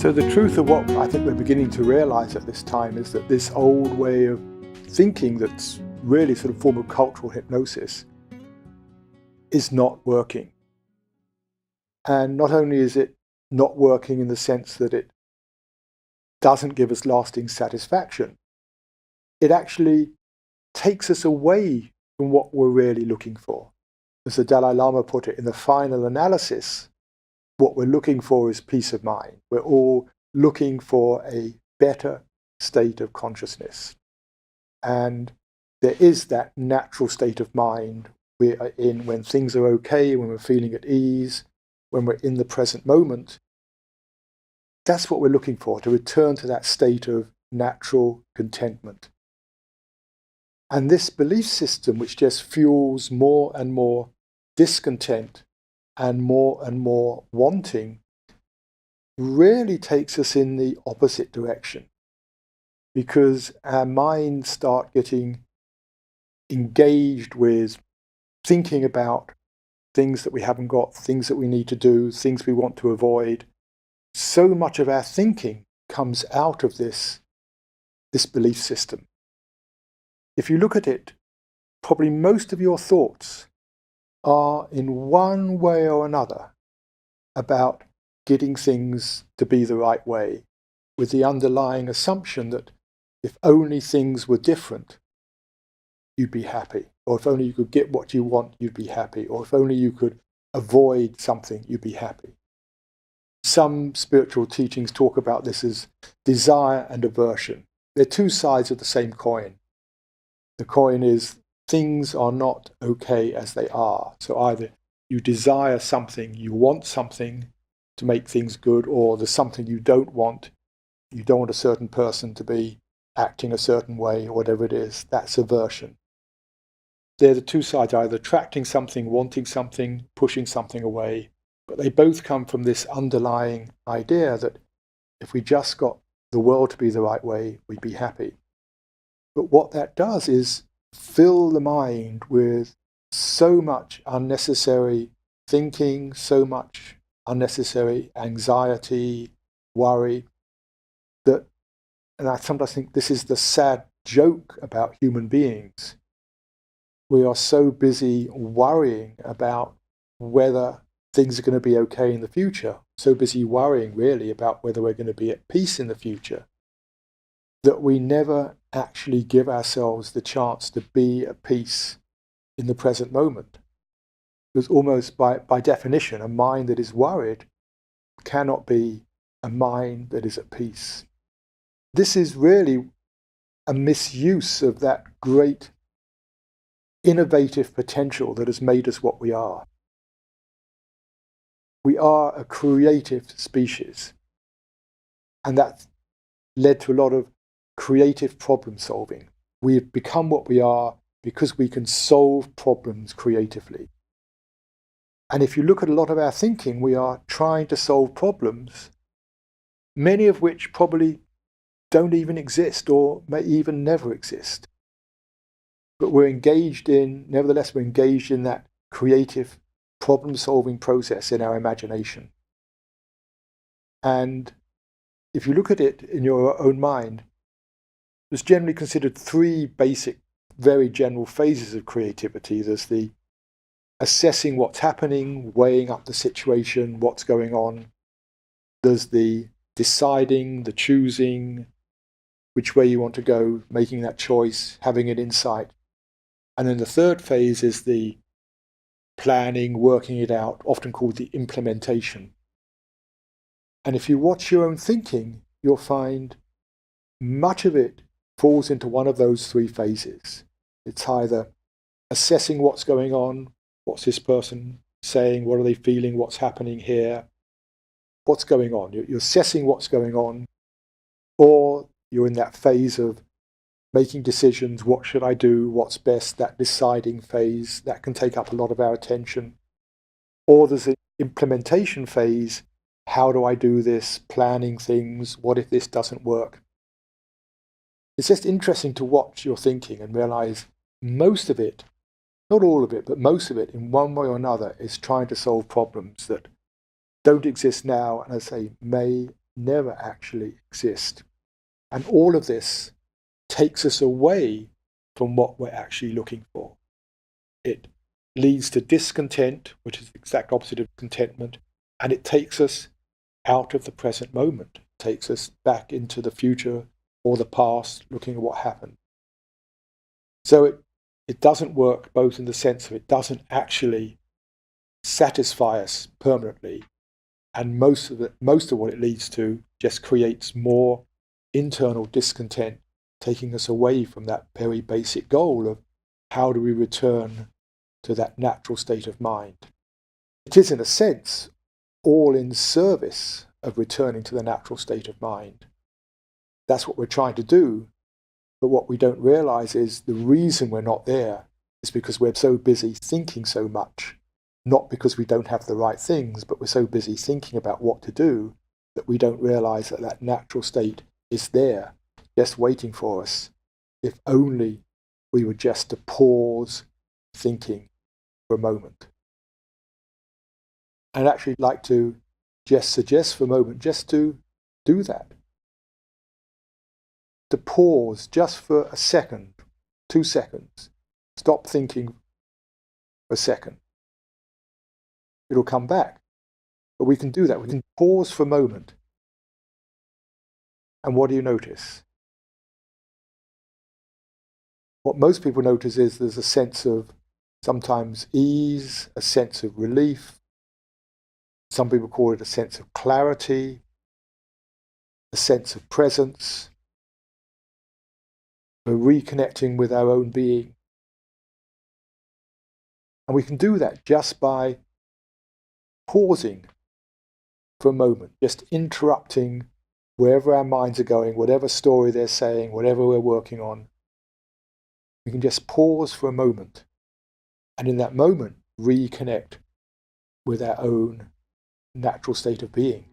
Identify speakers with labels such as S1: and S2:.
S1: So the truth of what I think we're beginning to realize at this time is that this old way of thinking that's really sort of form of cultural hypnosis is not working. And not only is it not working in the sense that it doesn't give us lasting satisfaction, it actually takes us away from what we're really looking for. As the Dalai Lama put it, in the final analysis, what we're looking for is peace of mind. We're all looking for a better state of consciousness. And there is that natural state of mind we are in when things are okay, when we're feeling at ease, when we're in the present moment. That's what we're looking for, to return to that state of natural contentment. And this belief system, which just fuels more and more discontent and more wanting, really takes us in the opposite direction, because our minds start getting engaged with thinking about things that we haven't got, things that we need to do, things we want to avoid. So much of our thinking comes out of this belief system. If you look at it, probably most of your thoughts are in one way or another about getting things to be the right way, with the underlying assumption that if only things were different, you'd be happy. Or if only you could get what you want, you'd be happy. Or if only you could avoid something, you'd be happy. Some spiritual teachings talk about this as desire and aversion. They're two sides of the same coin. The coin is things are not okay as they are. So either you desire something, you want something to make things good, or there's something you don't want. You don't want a certain person to be acting a certain way, or whatever it is. That's aversion. They're the two sides, either attracting something, wanting something, pushing something away. But they both come from this underlying idea that if we just got the world to be the right way, we'd be happy. But what that does is fill the mind with so much unnecessary thinking, so much unnecessary anxiety, worry, that, and I sometimes think this is the sad joke about human beings. We are so busy worrying about whether things are going to be okay in the future, so busy worrying really about whether we're going to be at peace in the future, that we never actually give ourselves the chance to be at peace in the present moment. Because almost by definition, a mind that is worried cannot be a mind that is at peace. This is really a misuse of that great innovative potential that has made us what we are. We are a creative species, and that led to a lot of creative problem solving. We've become what we are because we can solve problems creatively. And if you look at a lot of our thinking, we are trying to solve problems, many of which probably don't even exist or may even never exist. But nevertheless, we're engaged in that creative problem-solving process in our imagination. And if you look at it in your own mind, there's generally considered three basic, very general phases of creativity. There's the assessing what's happening, weighing up the situation, what's going on. There's the deciding, the choosing, which way you want to go, making that choice, having an insight. And then the third phase is the planning, working it out, often called the implementation. And if you watch your own thinking, you'll find much of it falls into one of those three phases. It's either assessing what's going on, what's this person saying, what are they feeling, what's happening here, what's going on. You're assessing what's going on, or you're in that phase of making decisions, what should I do, what's best, that deciding phase, that can take up a lot of our attention. Or there's an implementation phase, how do I do this, planning things, what if this doesn't work? It's just interesting to watch your thinking and realize most of it, not all of it, but most of it in one way or another is trying to solve problems that don't exist now and, as I say, may never actually exist. And all of this takes us away from what we're actually looking for. It leads to discontent, which is the exact opposite of contentment, and it takes us out of the present moment, takes us back into the future or the past, looking at what happened. So it doesn't work both in the sense of it doesn't actually satisfy us permanently, and most of what it leads to just creates more internal discontent, taking us away from that very basic goal of how do we return to that natural state of mind. It is, in a sense, all in service of returning to the natural state of mind. That's what we're trying to do, but what we don't realize is the reason we're not there is because we're so busy thinking so much, not because we don't have the right things, but we're so busy thinking about what to do that we don't realize that that natural state is there, just waiting for us, if only we were just to pause thinking for a moment. I'd actually like to just suggest for a moment just to do that. To pause just for a second, 2 seconds. Stop thinking for a second. It'll come back. But we can do that. We can pause for a moment. And what do you notice? What most people notice is there's a sense of sometimes ease, a sense of relief. Some people call it a sense of clarity, a sense of presence. We're reconnecting with our own being. And we can do that just by pausing for a moment, just interrupting wherever our minds are going, whatever story they're saying, whatever we're working on. We can just pause for a moment, and in that moment, reconnect with our own natural state of being.